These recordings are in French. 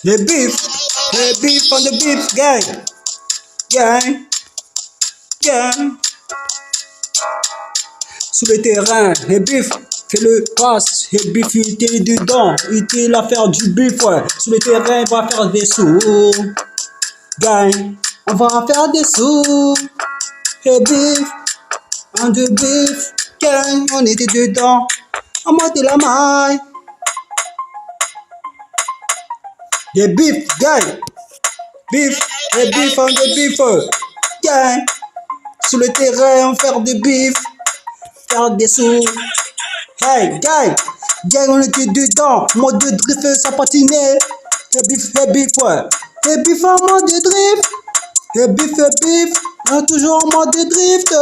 The beef on the beef, gang, gang, gang. Sous le terrain, le beef, fais le passe, le beef, il était dedans, il était l'affaire du beef, ouais. Sous le terrain, on va faire des sous, gang, on va faire des sous, le beef, on the beef, gang, on était dedans, on montait la maille. The beef, gang, beef, the beef on the beef, gang, sous le terrain, on fait des beef, faire des sous. Hey, gang, gang, on était dedans, mode de drift, ça patinait. Hey beef, ouais. Hey beef en mode de drift. Hey beef, on est toujours en mode de drift,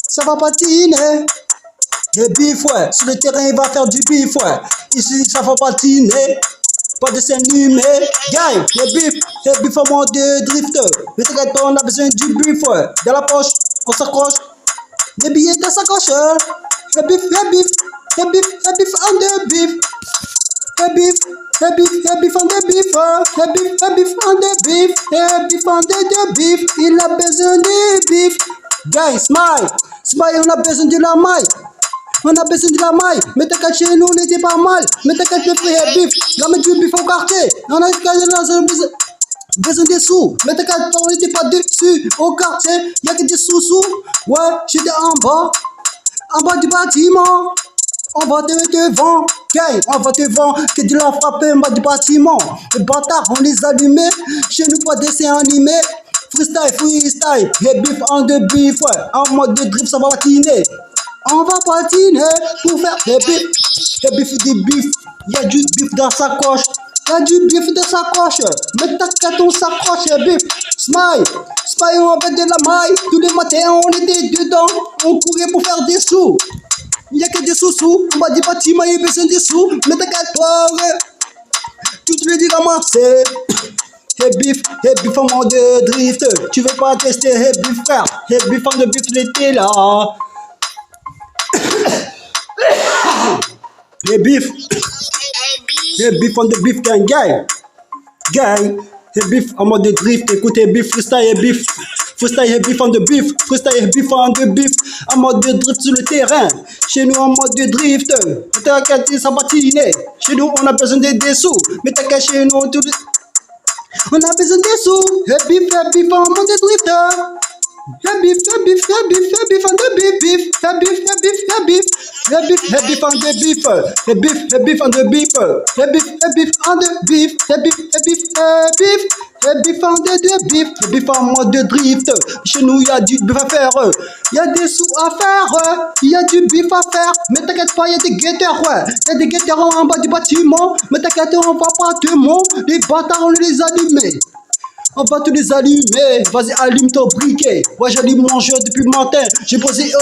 ça va patiner. Hey beef, ouais, sur le terrain, il va faire du beef, ouais. Ici, ça va patiner. Pas de scène numée, gang, hey beef en mode de drift. Mais t'inquiète, on a besoin du beef, ouais. Dans la poche, on s'accroche. Les billets de sa coche. Hey beef on the beef. Hey beef on the beef. Hey beef on the beef. Hey beef on the beef. Il a besoin de beef. Guys, smile, on a besoin de la maille. On a besoin de la maille. Mais t'inquiète, chez nous, on était pas mal. Mais t'inquiète, le frère, hey beef. La mettre du beef au quartier. On a besoin des sous, mais t'inquiète pas, on n'était pas dessus. Au quartier, y'a que des sous-sous. Ouais, j'étais en bas du bâtiment. On va te vendre, gang, on va te vendre. Que tu l'as frappé en bas du bâtiment. Les bâtards, on les allumait. Chez nous, pas dessin animé. Freestyle, hey beef on the beef, ouais. En mode de drift, ça va patiner. On va patiner pour faire hey beef du beef. Y'a du beef dans sa coche. Y'a du beef dans sa coche. Mais t'inquiète, on s'accroche, beef. Smile, on avait de la maille. Tous les matins, on était dedans. On courait pour faire des sous. Y'a que des sous-sous. On va du bâtiment, y'a besoin des sous. Mais t'inquiète pas, ouais. Tu te le dis ramasser. Hey beef en mode de drift. Tu veux pas tester, hey beef, frère. Hey beef en de beef, il était là. Hey beef on the beef, gang, hey beef en mode de drift, écoute, hey beef, freestyle, hey beef on the beef, freestyle, hey beef on the beef, en mode de drift sur le terrain, chez nous en mode de drift, t'inquiète, ça patine, chez nous on a besoin des sous, mais t'inquiète, chez nous on a besoin des sous, hey beef en mode de drift. Hey beef on the beef. Hey beef on the beef. Hey beef on the beef. Hey beef on the beef. Hey beef on the beef. Hey beef on the beef. Hey beef en mode de drift. Chez nous, y a du beef à faire. Y a des sous à faire. Y a du beef à faire. Mais t'inquiète pas, y a des guetteurs, ouais. Y a des guetteurs en bas du bâtiment. Mais t'inquiète, on va pas te monter. Les bâtards, on les allumer. On va tous les allumer, vas-y allume ton briquet. Ouais, j'allume mon jeu depuis le matin. J'ai posé hey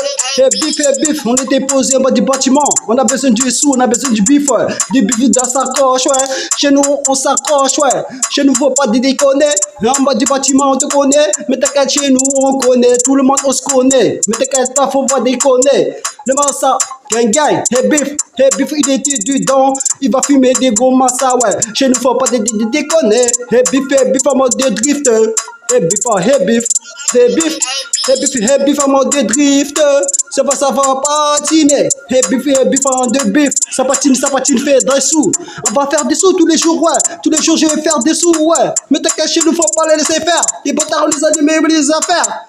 beef, on était posé en bas du bâtiment. On a besoin du sous, on a besoin du beef, ouais. Du beef dans sa coche, ouais. Chez nous on s'accroche, ouais. Chez nous faut pas déconner. En bas du bâtiment on te connaît. Mais t'inquiète, chez nous on connaît. Tout le monde on se connaît. Mais t'inquiète pas, faut pas déconner. Le massa, gang, hey beef, il était dedans. Il va fumer des gros massa, ouais. Chez nous faut pas déconner. Hey beef en mode de drift. Hey beef en mode de drift. Ça va patiner. Hey beef en de beef. Ça patine, fait des sous. On va faire des sous tous les jours, ouais. Tous les jours je vais faire des sous, ouais. Mais t'inquiète, chez nous faut pas les laisser faire. Les bâtards on les allume, on les affaires.